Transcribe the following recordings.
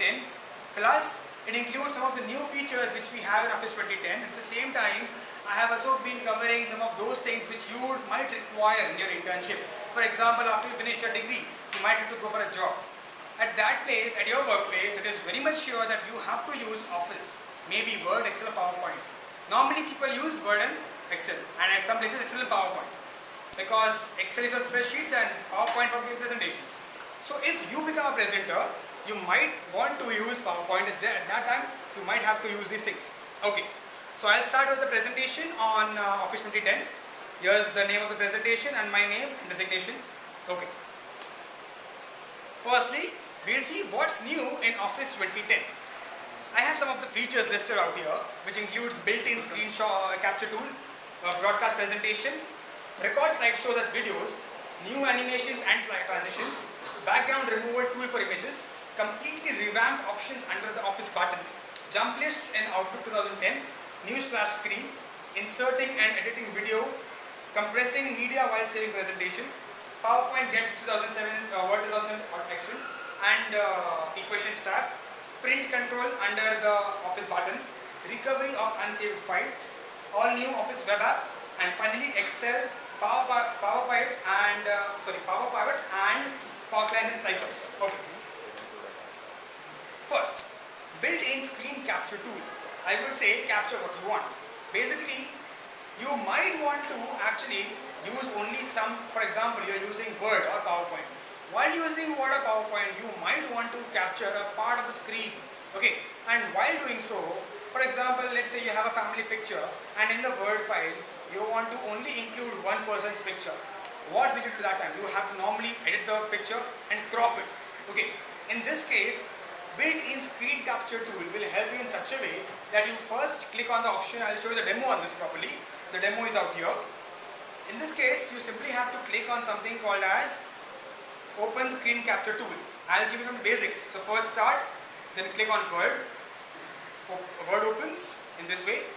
2010. Plus, it includes some of the new features which we have in Office 2010. At the same time, I have also been covering some of those things which you might require in your internship. For example, after you finish your degree, you might have to go for a job. At that place, at your workplace, it is very much sure that you have to use Office, maybe Word, Excel or PowerPoint. Normally people use Word and Excel, and at some places Excel and PowerPoint, because Excel is for spreadsheets and PowerPoint for giving presentations. So if you become a presenter, you might want to use PowerPoint. At that time, you might have to use these things. Okay, so I'll start with the presentation on Office 2010. Here's the name of the presentation and my name and designation. Okay. Firstly, we'll see what's new in Office 2010. I have some of the features listed out here, which includes built-in screenshot capture tool, broadcast presentation, record slideshows as videos, new animations and slide transitions, background removal tool for images, completely revamped options under the Office button, jump lists in Outlook 2010, new splash screen, inserting and editing video, compressing media while saving presentation, PowerPoint gets 2007, Word 2000 or Excel, and equations tab, print control under the Office button, recovery of unsaved files, all new Office web app, and finally Excel, Power Pivot and Power Client and Slicers. Okay. First, built-in screen capture tool. I would say capture what you want. Basically, you might want to actually use only some, for example, you are using Word or PowerPoint. While using Word or PowerPoint, you might want to capture a part of the screen. Okay, and while doing so, for example, let's say you have a family picture and in the Word file, you want to only include one person's picture. What will you do that time? You have to normally edit the picture and crop it. Okay, in this case, built-in screen capture tool will help you in such a way that you first click on the option. I'll show you the demo on this properly. The demo is out here. In this case, you simply have to click on something called as Open Screen Capture Tool. I'll give you some basics. So first start, then click on Word. Word opens in this way.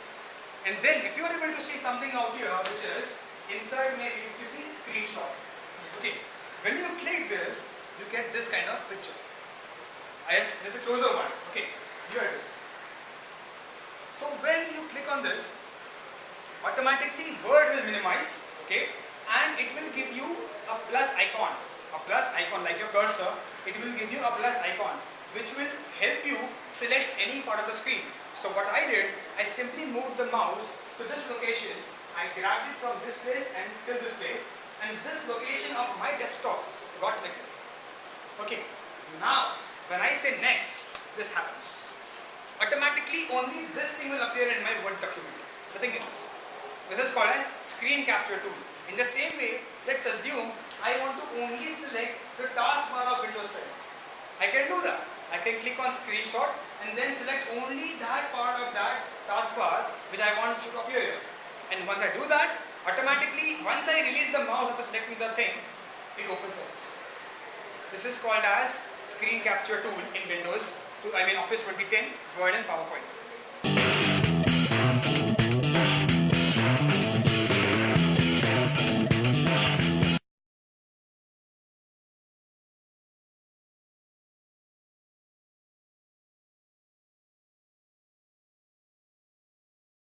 And then if you are able to see something out here which is insert maybe you see screenshot. Okay. When you click this, you get this kind of picture. This is a closer one. Okay. Here it is. So when you click on this, automatically Word will minimize. Okay, and it will give you a plus icon like your cursor. It will give you a plus icon which will help you select any part of the screen. So what I did, I simply moved the mouse to this location. I grabbed it from this place and till this place, and this location of my desktop got selected. Okay, now when I say next, this happens. Automatically only this thing will appear in my Word document, nothing else. This is called as screen capture tool. In the same way, let's assume I want to only select the taskbar of Windows 7. I can do that. I can click on screenshot and then select only that part of that taskbar which I want should appear here. And once I do that, automatically, once I release the mouse after selecting the thing, it opens this. This is called as screen capture tool in Windows, Office 2010, Word and PowerPoint.